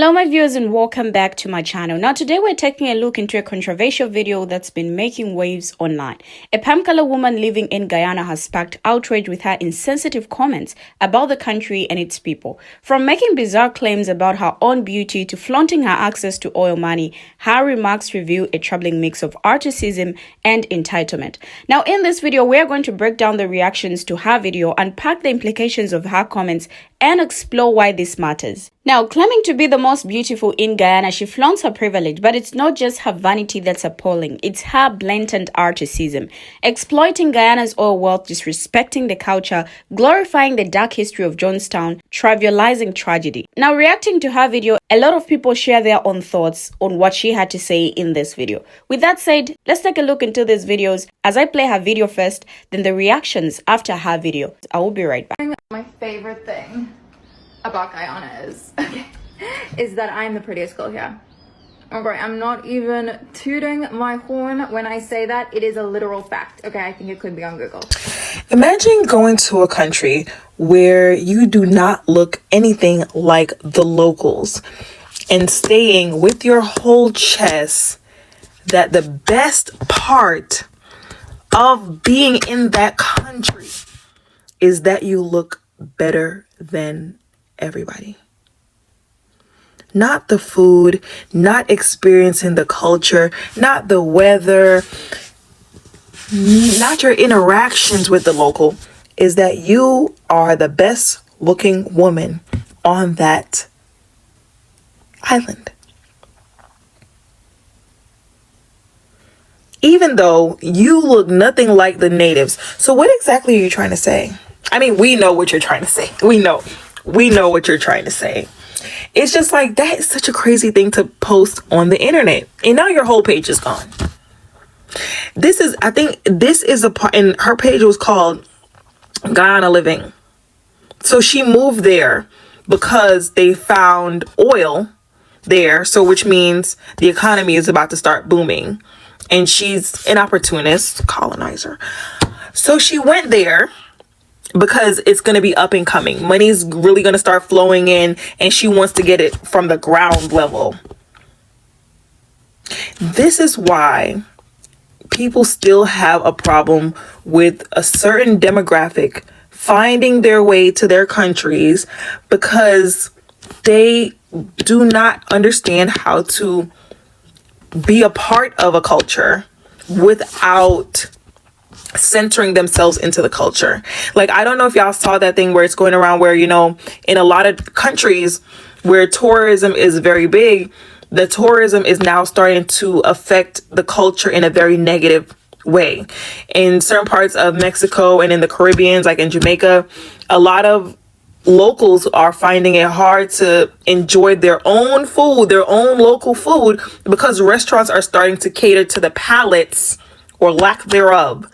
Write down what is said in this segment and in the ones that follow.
Hello my viewers and welcome back to my channel. Now today we're taking a look into a controversial video that's been making waves online. A Pamkala woman living in Guyana has sparked outrage with her insensitive comments about the country and its people. From making bizarre claims about her own beauty to flaunting her access to oil money, her remarks reveal a troubling mix of articism and entitlement. Now in this video we're going to break down the reactions to her video, unpack the implications of her comments, and explore why this matters. Now, claiming to be the most beautiful in Guyana, she flaunts her privilege, but it's not just her vanity that's appalling, it's her blatant articism. Exploiting Guyana's oil wealth, disrespecting the culture, glorifying the dark history of Johnstown, trivializing tragedy. Now, reacting to her video, a lot of people share their own thoughts on what she had to say in this video. With that said, let's take a look into these videos as I play her video first, then the reactions after her video. I will be right back. My favorite thing about Guyana is that I'm the prettiest girl here. Okay, I'm not even tooting my horn when I say that. It is a literal fact. Okay, I think it could be on Google. Imagine going to a country where you do not look anything like the locals and staying with your whole chest that the best part of being in that country is that you look better than everybody. Not the food, not experiencing the culture, not the weather, not your interactions with the local, is that you are the best looking woman on that island. Even though you look nothing like the natives. So what exactly are you trying to say? I mean, we know what you're trying to say. We know what you're trying to say. It's just like, that is such a crazy thing to post on the internet. And now your whole page is gone. I think this is a part, and her page was called Guyana Living. So she moved there because they found oil there. So which means the economy is about to start booming. And she's an opportunist, colonizer. So she went there because it's going to be up and coming. Money's really going to start flowing in, and she wants to get it from the ground level. This is why people still have a problem with a certain demographic finding their way to their countries, because they do not understand how to be a part of a culture without centering themselves into the culture. Like, I don't know if y'all saw that thing where it's going around where, you know, in a lot of countries where tourism is very big, the tourism is now starting to affect the culture in a very negative way. In certain parts of Mexico and in the Caribbean, like in Jamaica, a lot of locals are finding it hard to enjoy their own food, their own local food, because restaurants are starting to cater to the palates, or lack thereof,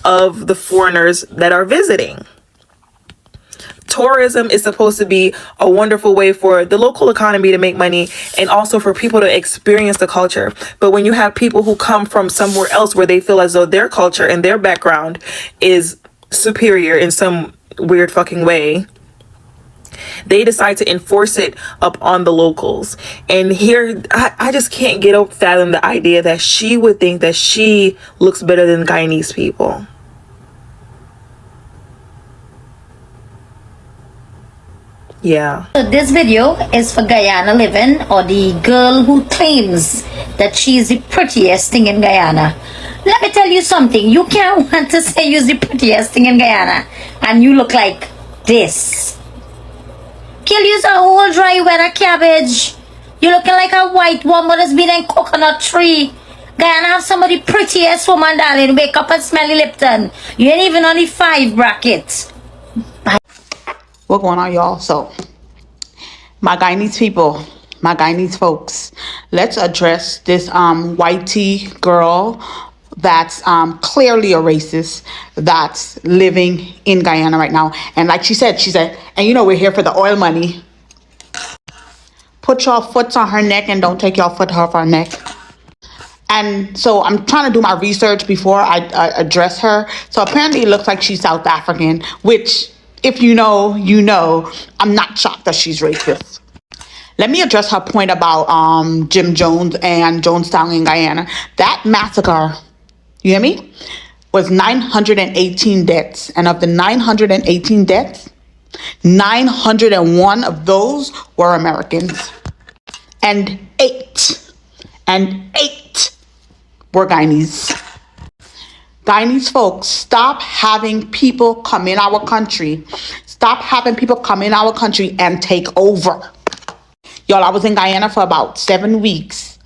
of the foreigners that are visiting. Tourism is supposed to be a wonderful way for the local economy to make money, and also for people to experience the culture. But when you have people who come from somewhere else where they feel as though their culture and their background is superior in some weird fucking way, they decide to enforce it up on the locals. And here, I just can't fathom the idea that she would think that she looks better than Guyanese people. Yeah. So this video is for Guyana Living, or the girl who claims that she's the prettiest thing in Guyana. Let me tell you something. You can't want to say you're the prettiest thing in Guyana and you look like this. Kill you a whole dry weather cabbage. You looking like a white woman that's been in coconut tree. Guyana have some of the prettiest woman, darling. Wake up and smell the Lipton. You ain't even on the 5 bracket. Bye. What's going on, y'all? So, my Guyanese people, my Guyanese folks, let's address this whitey girl that's clearly a racist that's living in Guyana right now. And like she said, and you know, we're here for the oil money. Put your foot on her neck and don't take your foot off her neck. And so I'm trying to do my research before I address her. So apparently it looks like she's South African, which, if you know, you know. I'm not shocked that she's racist. Let me address her point about Jim Jones and Jonestown in Guyana. That massacre, you hear me, was 918 deaths. And of the 918 deaths, 901 of those were Americans. And eight were Guyanese. Guyanese folks, stop having people come in our country. Stop having people come in our country and take over. Y'all, I was in Guyana for about 7 weeks.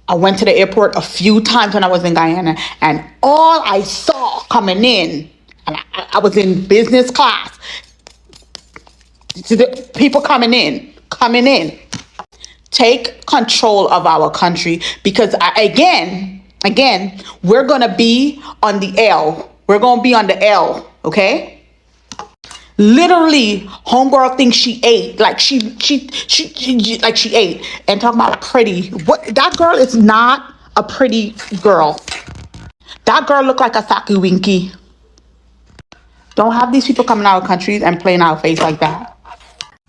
I went to the airport a few times when I was in Guyana, and all I saw coming in, and I was in business class, people coming in. Take control of our country, because again, we're gonna be on the L. We're gonna be on the L, okay? Literally, homegirl thinks she ate, like she ate, and talking about pretty. What? That girl is not a pretty girl. That girl look like a Saki Winky. Don't have these people coming out of countries and playing our face like that.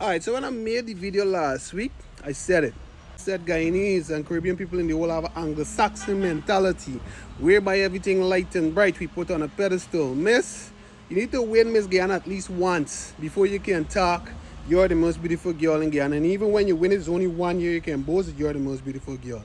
Alright, so when I made the video last week, I said it. I said Guyanese and Caribbean people in the world have an Anglo-Saxon mentality, whereby everything light and bright we put on a pedestal. Miss, you need to win Miss Guyana at least once before you can talk you're the most beautiful girl in Guyana. And even when you win it's only 1 year you can boast that you're the most beautiful girl.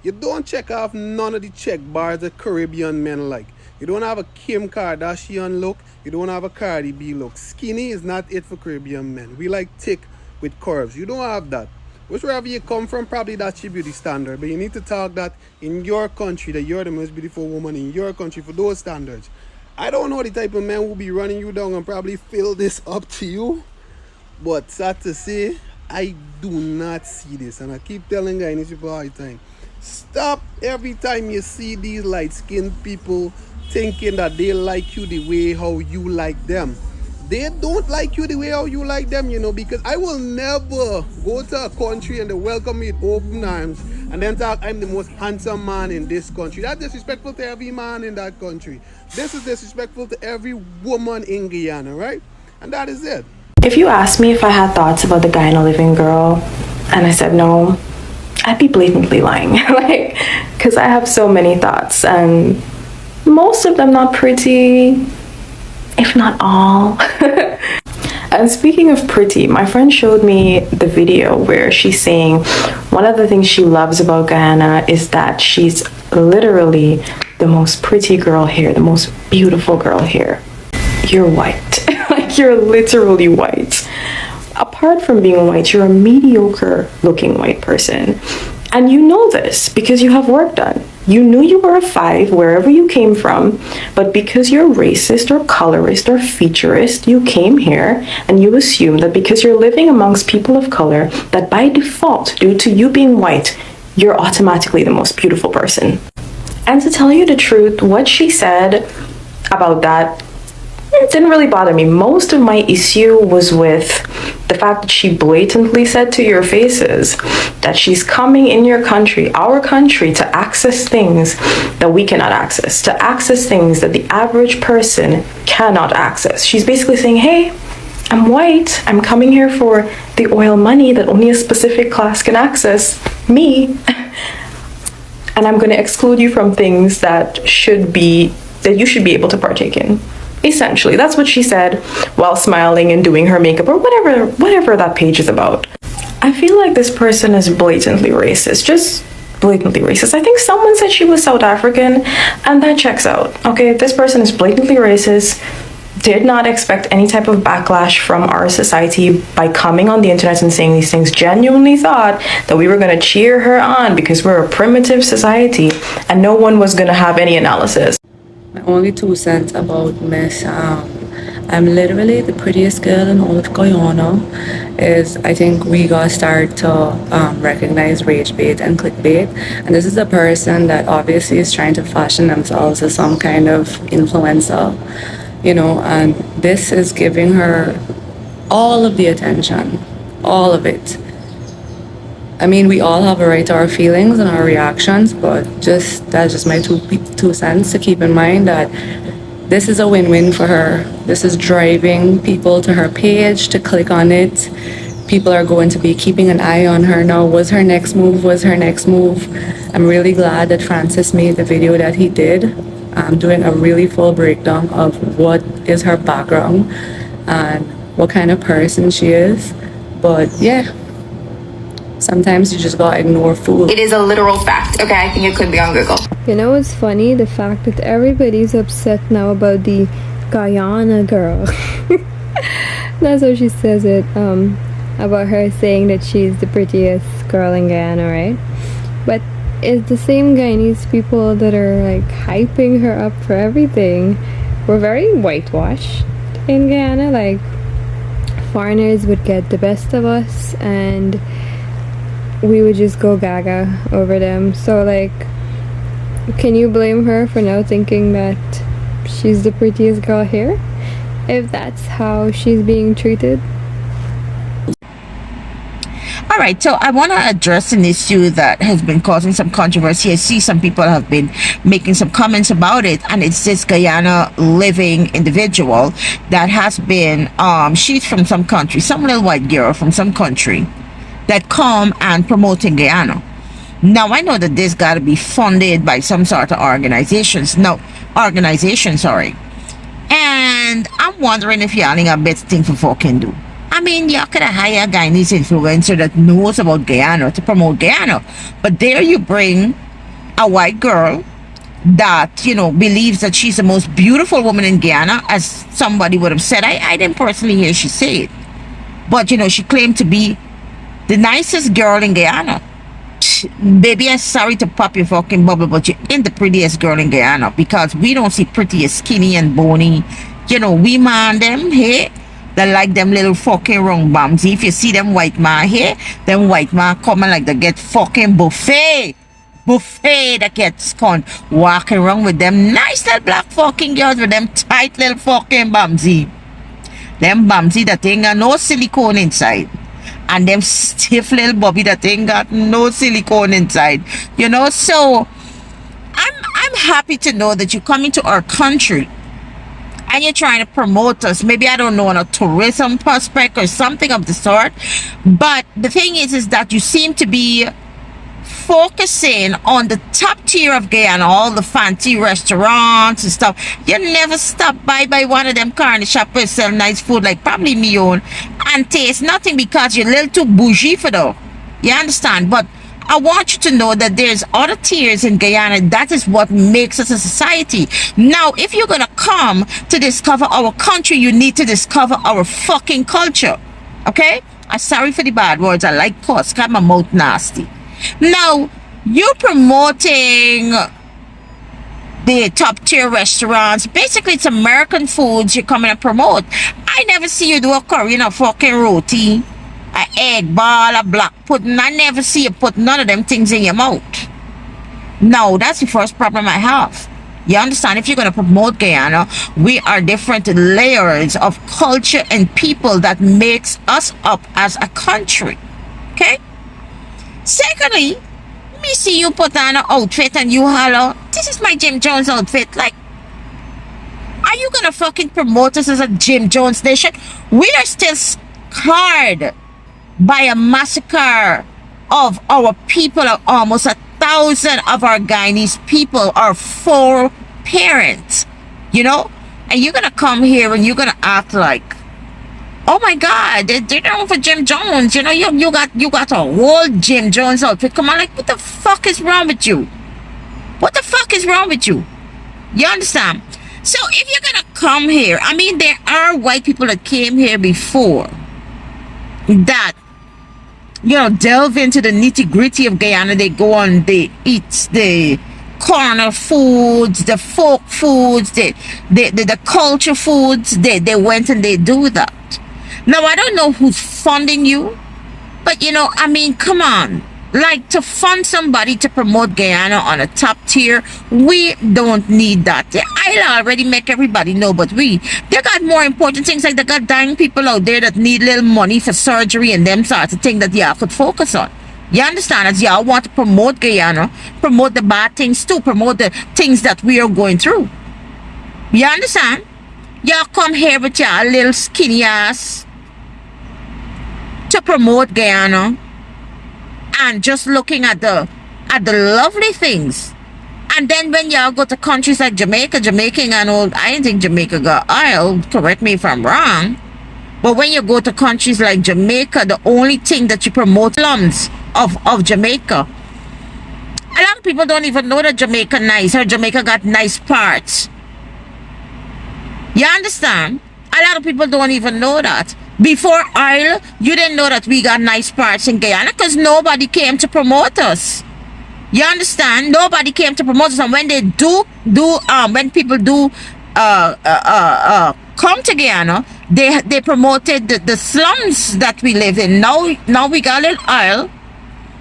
You don't check off none of the check bars that Caribbean men like. You don't have a Kim Kardashian look. You don't have a Cardi B look. Skinny is not it for Caribbean men. We like thick with curves. You don't have that. Wherever you come from, probably that's your beauty standard. But you need to talk that in your country, that you're the most beautiful woman in your country for those standards. I don't know the type of man who will be running you down and probably fill this up to you. But sad to say, I do not see this. And I keep telling Guyanese people all the time, stop every time you see these light-skinned people thinking that they like you the way how you like them. They don't like you the way how you like them, you know, because I will never go to a country and they welcome me with open arms and then talk I'm the most handsome man in this country. That's disrespectful to every man in that country. This is disrespectful to every woman in Guyana, right? And that is it. If you asked me if I had thoughts about the Guyana living girl and I said no, I'd be blatantly lying. Like, because I have so many thoughts and most of them not pretty, if not all. And speaking of pretty, my friend showed me the video where she's saying one of the things she loves about Guyana is that she's literally the most pretty girl here, the most beautiful girl here. You're white. Like, you're literally white. Apart from being white, you're a mediocre looking white person. And you know this because you have work done. You knew you were a 5 wherever you came from, but because you're racist or colorist or featurist, you came here and you assume that because you're living amongst people of color, that by default, due to you being white, you're automatically the most beautiful person. And to tell you the truth, what she said about that didn't really bother me. Most of my issue was with the fact that she blatantly said to your faces that she's coming in your country, our country, to access things that we cannot access, to access things that the average person cannot access. She's basically saying, hey, I'm white, I'm coming here for the oil money that only a specific class can access, me, and I'm going to exclude you from things that you should be able to partake in. Essentially, that's what she said while smiling and doing her makeup or whatever that page is about. I feel like this person is blatantly racist, just blatantly racist. I think someone said she was South African, and that checks out. Okay, this person is blatantly racist, did not expect any type of backlash from our society by coming on the internet and saying these things, genuinely thought that we were going to cheer her on because we're a primitive society and no one was going to have any analysis. My only 2 cents about Miss, I'm literally the prettiest girl in all of Guyana. I think we gotta start to recognize rage bait and clickbait. And this is a person that obviously is trying to fashion themselves as some kind of influencer, you know, and this is giving her all of the attention, all of it. I mean, we all have a right to our feelings and our reactions, but that's just my two cents to keep in mind that this is a win-win for her. This is driving people to her page to click on it, people are going to be keeping an eye on her now. Was her next move? I'm really glad that Francis made the video that he did, doing a really full breakdown of what is her background and what kind of person she is. But yeah, sometimes you just gotta ignore fools. It is a literal fact. Okay, I think it could be on Google. You know what's funny? The fact that everybody's upset now about the Guyana girl. That's how she says it. About her saying that she's the prettiest girl in Guyana, right? But it's the same Guyanese people that are like hyping her up for everything. We're very whitewashed in Guyana. Like, foreigners would get the best of us and we would just go gaga over them. So like, can you blame her for now thinking that she's the prettiest girl here, if that's how she's being treated? All right, so I want to address an issue that has been causing some controversy. I see some people have been making some comments about it, and it's this Guyana living individual that has been, she's from some country, some little white girl from some country that come and promoting Guyana. Now, I know that this got to be funded by some sort of organization, sorry. And I'm wondering if y'all ain't got better thing for fucking do. I mean, y'all could have hired a Guyanese influencer that knows about Guyana to promote Guyana. But there you bring a white girl that, you know, believes that she's the most beautiful woman in Guyana, as somebody would have said. I didn't personally hear she say it. But, you know, she claimed to be the nicest girl in Guyana. Baby, I'm sorry to pop your fucking bubble, but you ain't the prettiest girl in Guyana, because we don't see pretty as skinny and bony. You know, we man them, hey, that like them little fucking wrong bums. If you see them white man here, them white man coming like they get fucking buffet that gets con walking around with them nice little black fucking girls with them tight little fucking bumsy. Them bumsy that ain't got no silicone inside. And them stiff little bobby that ain't got no silicone inside. You know, so I'm happy to know that you come into our country and you're trying to promote us. Maybe, I don't know, on a tourism prospect or something of the sort. But the thing is that you seem to be focusing on the top tier of Guyana, all the fancy restaurants and stuff. You never stop by one of them carne shop where sell nice food, like probably me own, and taste nothing, because you're a little too bougie for though. You understand? But I want you to know that there's other tiers in Guyana. That is what makes us a society. Now, if you're gonna come to discover our country, you need to discover our fucking culture. Okay? I'm sorry for the bad words. I like cuss, got my mouth nasty. Now, you're promoting the top tier restaurants. Basically, it's American foods you're coming to promote. I never see you do a curry and a fucking roti, a egg ball, a black pudding. I never see you put none of them things in your mouth. No, that's the first problem I have. You understand? If you're going to promote Guyana, we are different layers of culture and people that makes us up as a country. Okay? Secondly, me see you put on an outfit and you holler, this is my Jim Jones outfit. Like, are you gonna fucking promote us as a Jim Jones nation? We are still scarred by a massacre of our people. Of almost 1,000 of our Guyanese people are 4 parents, you know? And you're gonna come here and you're gonna act like, oh my God, they're known for Jim Jones. You know, you got a whole Jim Jones outfit. Come on, like, what the fuck is wrong with you? What the fuck is wrong with you? You understand? So if you're gonna come here, I mean, there are white people that came here before that, you know, delve into the nitty gritty of Guyana. They go on, they eat the corner foods, the folk foods, the culture foods. They went and they do that. Now, I don't know who's funding you, but, you know, I mean, come on. Like, to fund somebody to promote Guyana on a top tier, we don't need that. I'll already make everybody know, but they got more important things. Like, they got dying people out there that need little money for surgery and them sorts of things that y'all could focus on. You understand? As y'all want to promote Guyana, promote the bad things too, promote the things that we are going through. You understand? Y'all come here with y'all little skinny ass to promote Guyana and just looking at the lovely things. And then when y'all go to countries like Jamaican and all, I didn't think Jamaica got oil, correct me if I'm wrong. But when you go to countries like Jamaica, the only thing that you promote slums of Jamaica. A lot of people don't even know that Jamaica nice or Jamaica got nice parts. You understand? A lot of people don't even know that. Before oil, you didn't know that we got nice parts in Guyana because nobody came to promote us. You understand? Nobody came to promote us, and when they when people do come to Guyana, they promoted the slums that we live in. Now we got a little oil.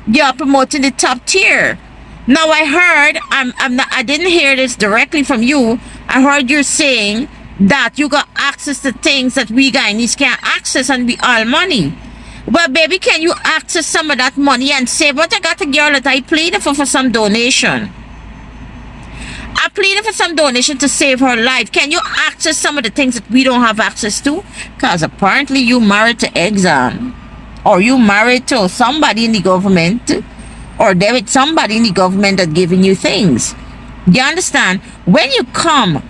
You're promoting the top tier. Now I heard, I didn't hear this directly from you. I heard you're saying that you got access to things that we Guyanese can't access, and we all money. Well, baby, can you access some of that money and save? What I got a girl that I pleaded for some donation. I pleaded for some donation to save her life. Can you access some of the things that we don't have access to? Because apparently you married to exam, or you married to somebody in the government, or there is somebody in the government that giving you things. You understand? When you come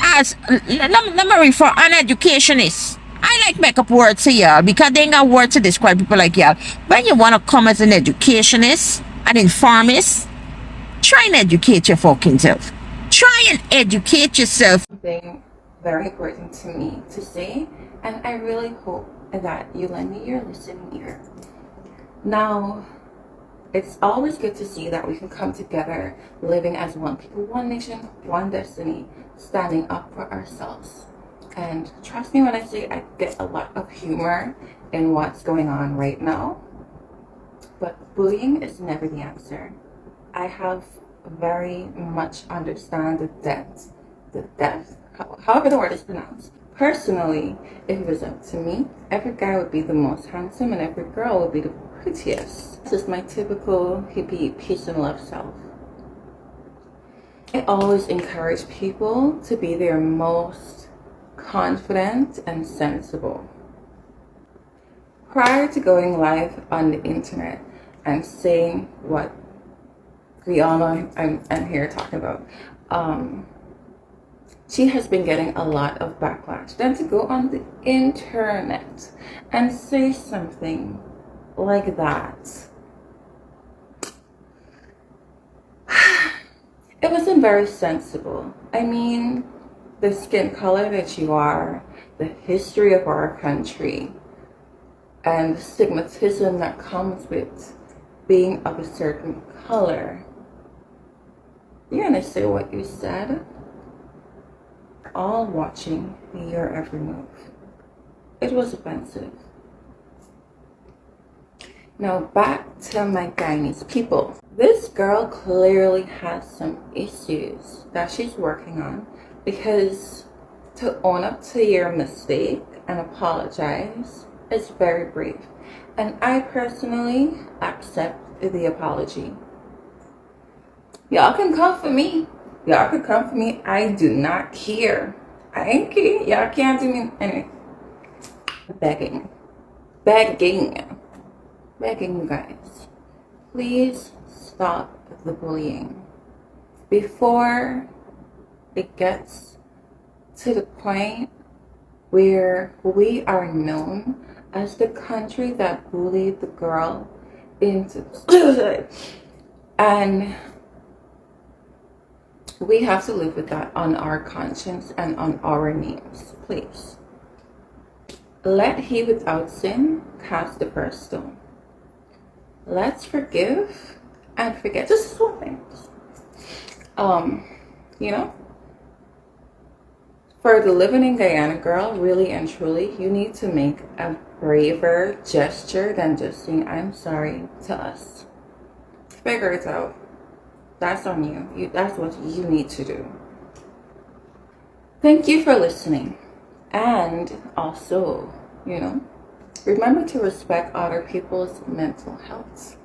as, let me refer, an educationist. I like make up words to y'all because they ain't got words to describe people like y'all. When you want to come as an educationist, an informist, try and educate your fucking self. Try and educate yourself. Something very important to me to say, and I really hope that you lend me your listening ear. Now, it's always good to see that we can come together, living as one people, one nation, one destiny, standing up for ourselves. And trust me when I say I get a lot of humor in what's going on right now. But bullying is never the answer. I have very much understand the depth, however the word is pronounced. Personally, if it was up to me, every guy would be the most handsome and every girl would be the prettiest. This is my typical hippie peace and love self. I always encourage people to be their most confident and sensible. Prior to going live on the internet and saying what Guyana I'm here talking about, she has been getting a lot of backlash. Then to go on the internet and say something like that, it wasn't very sensible. I mean, the skin color that you are, the history of our country, and the stigmatism that comes with being of a certain color. You're gonna say what you said, all watching your every move. It was offensive. Now back to my Guyanese people. This girl clearly has some issues that she's working on, because to own up to your mistake and apologize is very brave. And I personally accept the apology. Y'all can come for me. Y'all can come for me. I do not care. I ain't care. Y'all can't do me anything. Begging you guys, please stop the bullying before it gets to the point where we are known as the country that bullied the girl into suicide. And we have to live with that on our conscience and on our names. Please. Let he without sin cast the first stone. Let's forgive and forget. Just small things. You know, for the living in Guyana girl, really and truly, you need to make a braver gesture than just saying I'm sorry to us. Figure it out. That's on you. That's what you need to do. Thank you for listening. And also, you know, remember to respect other people's mental health.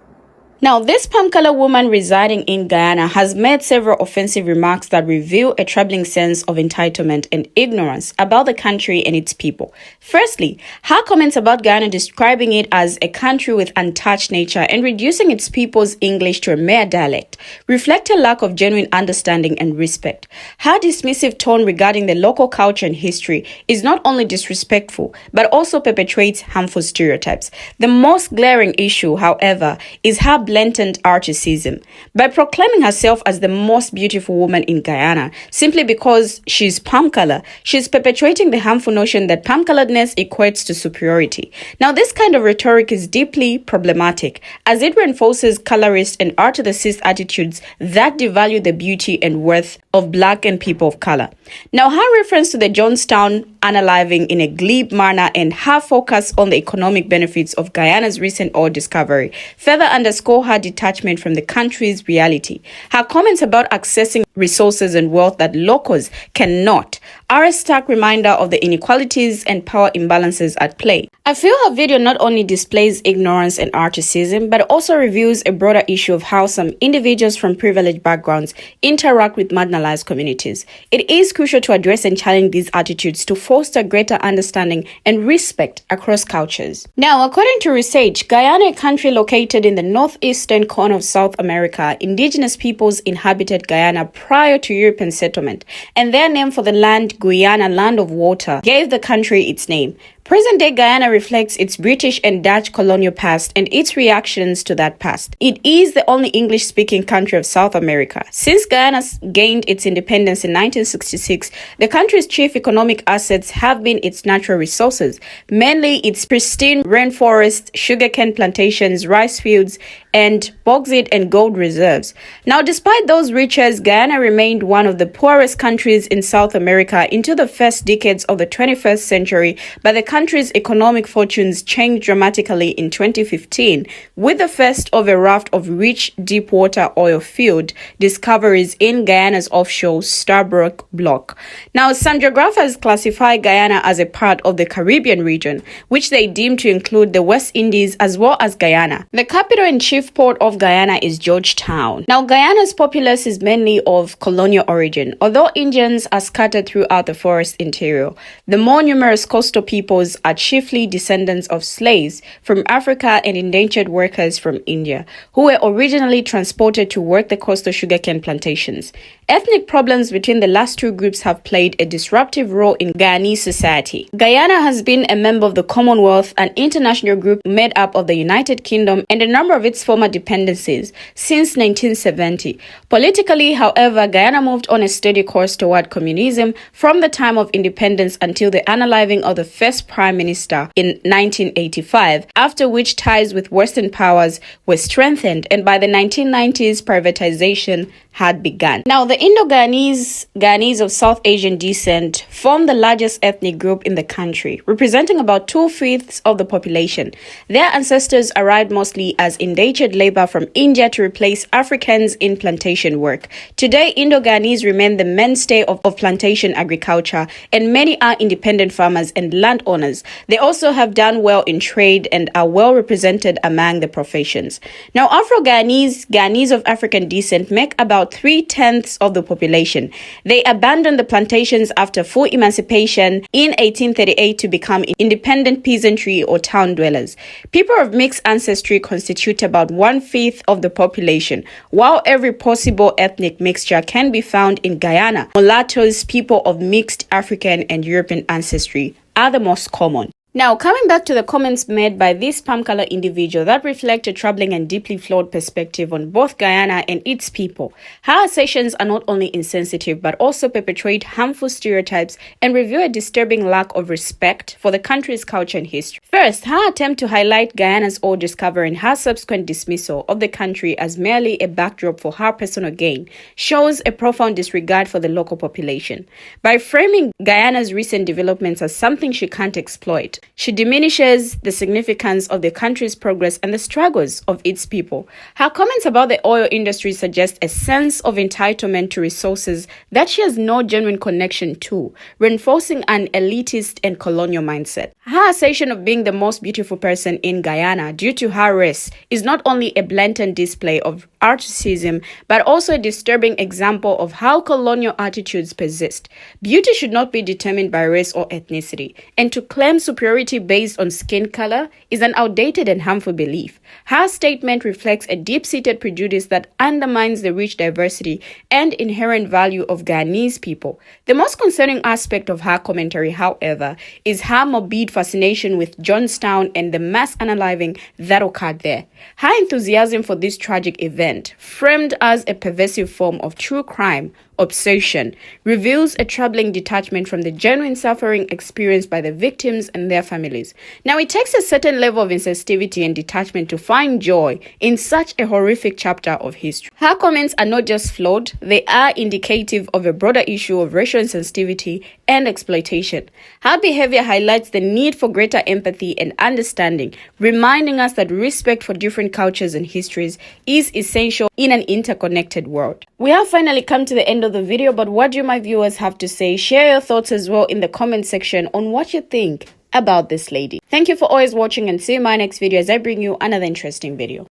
Now, this palm color woman residing in Guyana has made several offensive remarks that reveal a troubling sense of entitlement and ignorance about the country and its people. Firstly, her comments about Guyana describing it as a country with untouched nature and reducing its people's English to a mere dialect reflect a lack of genuine understanding and respect. Her dismissive tone regarding the local culture and history is not only disrespectful, but also perpetuates harmful stereotypes. The most glaring issue, however, is her blatant articism. By proclaiming herself as the most beautiful woman in Guyana simply because she's palm color, she's perpetuating the harmful notion that palm coloredness equates to superiority. Now, this kind of rhetoric is deeply problematic as it reinforces colorist and artistic attitudes that devalue the beauty and worth of Black and people of color. Now, her reference to the Johnstown unaliving in a glib manner and her focus on the economic benefits of Guyana's recent oil discovery further underscore her detachment from the country's reality. Her comments about accessing resources and wealth that locals cannot are a stark reminder of the inequalities and power imbalances at play. I feel her video not only displays ignorance and articism, but also reveals a broader issue of how some individuals from privileged backgrounds interact with marginalized communities. It is crucial to address and challenge these attitudes to foster greater understanding and respect across cultures. Now, according to research, Guyana, a country located in the northeastern corner of South America, indigenous peoples inhabited Guyana prior to European settlement, and their name for the land, Guyana, land of water, gave the country its name. Present-day Guyana reflects its British and Dutch colonial past and its reactions to that past. It is the only English-speaking country of South America. Since Guyana gained its independence in 1966, the country's chief economic assets have been its natural resources, mainly its pristine rainforests, sugarcane plantations, rice fields, and bauxite and gold reserves. Now, despite those riches, Guyana remained one of the poorest countries in South America into the first decades of the 21st century, but the country's economic fortunes changed dramatically in 2015 with the first of a raft of rich deep-water oil field discoveries in Guyana's offshore Stabroek Block. Now, some geographers classify Guyana as a part of the Caribbean region, which they deem to include the West Indies as well as Guyana. The capital and chief port of Guyana is Georgetown. Now, Guyana's populace is mainly of colonial origin, although Indians are scattered throughout the forest interior. The more numerous coastal peoples are chiefly descendants of slaves from Africa and indentured workers from India, who were originally transported to work the coastal sugarcane plantations. Ethnic problems between the last two groups have played a disruptive role in Guyanese society. Guyana has been a member of the Commonwealth, an international group made up of the United Kingdom and a number of its former dependencies, since 1970. Politically, however, Guyana moved on a steady course toward communism from the time of independence until the unaliving of the first prime minister in 1985, after which ties with Western powers were strengthened, and by the 1990s, privatization had begun. Now, the Indo-Guyanese of South Asian descent form the largest ethnic group in the country, representing about 2/5 of the population. Their ancestors arrived mostly as indentured labor from India to replace Africans in plantation work. Today, Indo-Guyanese remain the mainstay of plantation agriculture, and many are independent farmers and landowners. They also have done well in trade and are well represented among the professions. Now, Afro-Guyanese of African descent make about 3/10 of the population. They abandoned the plantations after full emancipation in 1838 to become independent peasantry or town dwellers. People of mixed ancestry constitute about 1/5 of the population. While every possible ethnic mixture can be found in Guyana, mulattoes, people of mixed African and European ancestry, are the most common. Now, coming back to the comments made by this palm color individual that reflect a troubling and deeply flawed perspective on both Guyana and its people. Her assertions are not only insensitive, but also perpetuate harmful stereotypes and reveal a disturbing lack of respect for the country's culture and history. First, her attempt to highlight Guyana's oil discovery and her subsequent dismissal of the country as merely a backdrop for her personal gain shows a profound disregard for the local population. By framing Guyana's recent developments as something she can't exploit, she diminishes the significance of the country's progress and the struggles of its people. Her comments about the oil industry suggest a sense of entitlement to resources that she has no genuine connection to, reinforcing an elitist and colonial mindset. Her Her assertion of being the most beautiful person in Guyana due to her race is not only a blatant display of articism, but also a disturbing example of how colonial attitudes persist. Beauty should not be determined by race or ethnicity, and to claim superiority based on skin color is an outdated and harmful belief. Her statement reflects a deep-seated prejudice that undermines the rich diversity and inherent value of Guyanese people. The most concerning aspect of her commentary, however, is her morbid fascination with Johnstown and the mass unaliving that occurred there. Her enthusiasm for this tragic event, framed as a pervasive form of true crime obsession, reveals a troubling detachment from the genuine suffering experienced by the victims and their families. Now, it takes a certain level of insensitivity and detachment to find joy in such a horrific chapter of history. Her comments are not just flawed, they are indicative of a broader issue of racial insensitivity and exploitation. Her behavior highlights the need for greater empathy and understanding, reminding us that respect for different cultures and histories is essential in an interconnected world. We have finally come to the end of the video, but what do my viewers have to say? Share your thoughts as well in the comment section on what you think about this lady. Thank you for always watching, and see you in my next video as I bring you another interesting video.